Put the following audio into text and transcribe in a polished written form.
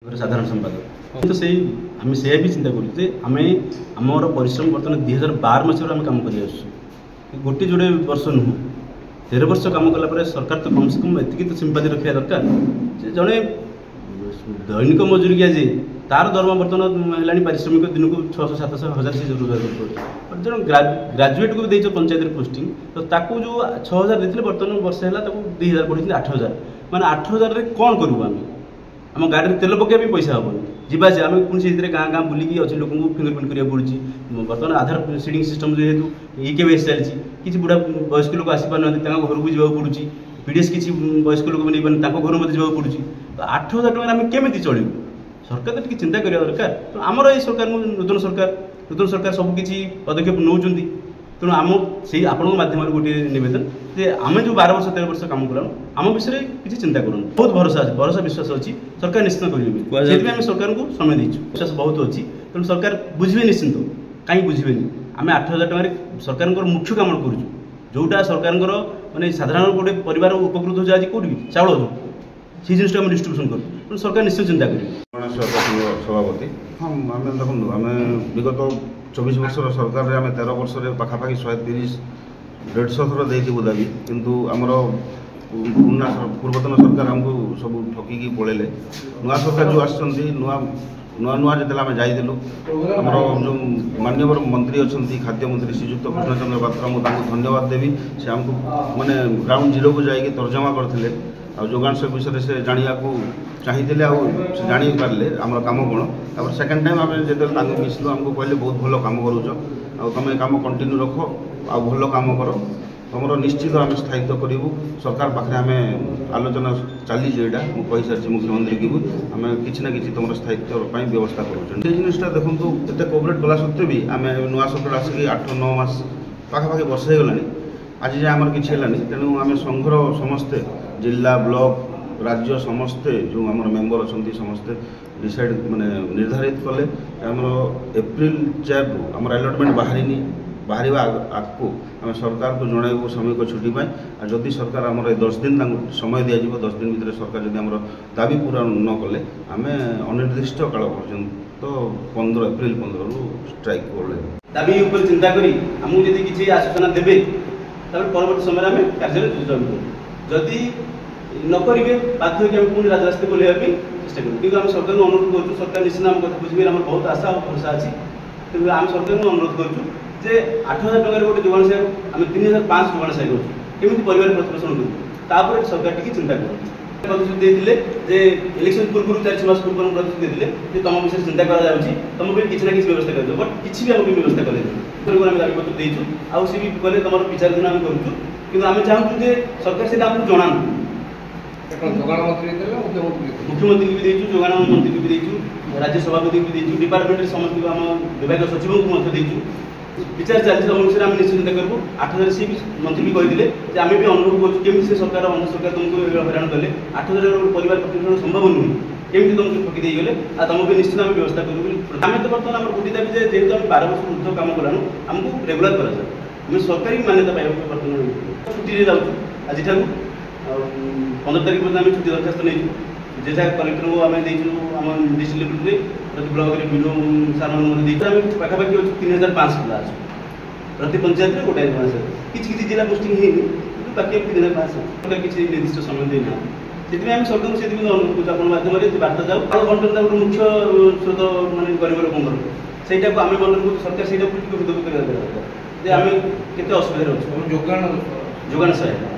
साधारण संपादक तो से आम से भी चिंता करमर परिश्रम बर्तमान 2012 मसीह आम कम कर गोटे जोड़े वर्ष नुह 13 वर्ष कम कला सरकार तो कम से कम एति तो सिंपाती रखा दरकार जड़े दैनिक मजूरिया जे तार दरमा बर्तमान है पारिश्रमिक दिन को 600-700-1000 से रोजगार कर जो ग्राजुएट को भी पंचायत पोस्टिंग तो ताकू जो 6000 देते बर्तमान वर्ष है 2000 बढ़ी 8000 माने 8000 कौन करूँ आम आम गाड़ी में तेल पकड़ भी पैसा हेनी जीवा आम कौन से गाँ गाँ बुलिकी अच्छे लोक फिंगरप्रिंट करा पड़ी बर्तमान आधार सीडिंग सिस्टम जेहेतु EKYC चलती किसी बुढ़ा वयस्क लोक आसपार घर को जावाक पड़ुची PDS किसी वयस्क लोक नहीं पारे घर मत जावाक पड़ुची तो 8000 टଙ୍କା आम केमी चलू सरकार तो चिंता करा दरकार तो आमर ये सरकार नूतन सरकार सबकि पदक्षेप नौ तेणु आम से आपण मध्यम गोटे नवेदन जे आम जो 12 वर्ष 13 वर्ष कम करूँ आम विषय किसी चिंता करूँ बहुत भरोसा विश्वास अच्छी सरकार निश्चित करेंगे आम सरकार को समय देचु विश्वास बहुत अच्छी तेणु सरकार बुझे निश्चिंत कहीं बुझे आम 8000 टकर सरकार मुख्य कम करूँ जोटा सरकार मानने साधारण गोटे परिवार उपकृत हो आज कौटी चाउल से जिन आम डिस्ट्रीब्यूशन करूँ सरकार निश्चित चिंता करेंगे सभापति हाँ आम देखो आम विगत 24 वर्ष सरकार आम 13 वर्ष पाखापाखि 130-150 थर देती दाबी किंतु आमर पुराना पूर्वतन सरकार आमको सब ठकिकी पलैले नुआ सरकार जो आसछंती नुआ नुआ जिते आम जाइलु आमर जो माननीय मंत्री अच्छा खाद्य मंत्री श्रीजुक्त कृष्णचंद्र पात्र मुझे धन्यवाद देवी से आमको माने ग्राउंड जीरो को जाइए तर्जमा करते जोगान से विषय से जाना चाहिए जानी पारे आम कम कौन तापर सेकेंड टाइम आम जो मिसलु आमको कहले बहुत भल कम करुच तुम कम कंटिन्यू रख आ भल कम कर तुम निश्चित आम स्थायित्व करूँ सरकार पाखे आम आलोचना चली मुझे सारी मुख्यमंत्री की भी आम कि ना कि तुम स्थायित्व व्यवस्था करूँ जिनटा देखो एत कोअपरेट कला सत्वे भी आम नुआ सरकार आसिक 8-9 मास पाखापाखि वर्ष हो गलानी आज जाए आमर किसी है तेणु आम संघर समस्ते जिला ब्लॉक राज्य समस्ते जो आम मेम्बर अच्छा समस्ते डिसाइड माने निर्धारित कले आमर एप्रिल 4 रु आम अलटमेंट बाहरी बाहर आगको आम सरकार को जनइबू सामयिक छुट्टी और जदि सरकार आम 10 दिन समय दिज्व 10 दिन भितर सरकार जब आम दाबी पूरा न कले आम अनिर्दिष्ट काल पर्यंत तो 15 एप्रिल 15 रु स्ट्राइक कर दाबी ऊपर चिंता करी आमको यदि किसी आश्वासन देवे परवर्त समय आम कार्य जदि नकरे बाध्य कि पुणी राजरास्ता को लेवाई चेष्टा करूँ कि आम सरकार अनुरोध करूँ सरकार निश्चित आम कथा बुझे आम बहुत आशा और भरोसा अच्छी तेज आम सरकार को अनुरोध करूँ जे 8000 टकर गोटे जोगाण सहायक आम 3500 जोगाण सहायक करूँ केमी परिवार प्रतिपोषण करूँ सरकार टी चिंता करूँ प्रतिश्रुति देते जे इलेक्शन पूर्व 4 मास पूर्व प्रतिश्रुति देते तुम विषय चिंता करा तुम किसी ना किसी व्यवस्था कर बट किसी भी आम व्यवस्था करें आम दाबीपत्र देचु आउ सी भी कले तुम विचार दिन आम करूँ कि आम चाहूँ जे सरकार से आमको जना मुख्यमंत्री भी देचु जोगाण मंत्री भी देचु राज्य सभापति भी देचु डिपार्टमेंट समस्त आम विभाग सचिव को देचु विचार चलती तुम विषय आम निश्चिंत करूँ 8000 सी मंत्री भी कहते आम भी अनुरोध करें से सरकार अन्य सरकार तुमको हैरान कले 8000 परिवार प्रतिपोषण संभव नुहे केमी तुमको ठकी देगले आ तुम भी निश्चित आम व्यवस्था करूँ आम तो बर्तमान आम गोटे दाबी जेहतु आम 12 वर्ष ऊर्ध कम कलानु आमको रेगुलार करा आम सरकारी मान्यता पाइबा बर्तमान छुट्टी जाऊँ आज 15 तारीख पर्यटन आम छुट्टी दरखास्त नहीं जे जहाँ कलेक्टर को आम देचु आम डिस्ट्रिक्ट लेवल में प्रति ब्लॉक वीडियो सार आम पाखापाखि 3500 पिला प्रति पंचायत में गोटाए किसी जिला पोस्टिंग है बाकी 3500 किसी निर्दिष्ट समय देना से आम सरकार से अनुरोध कर माध्यम बार्ता जाऊ बंटन गोटे मुख्य स्रोत मानने गरीब लोक से आम मन सरकार से आम के असुविधा अच्छे जोगाण सहायता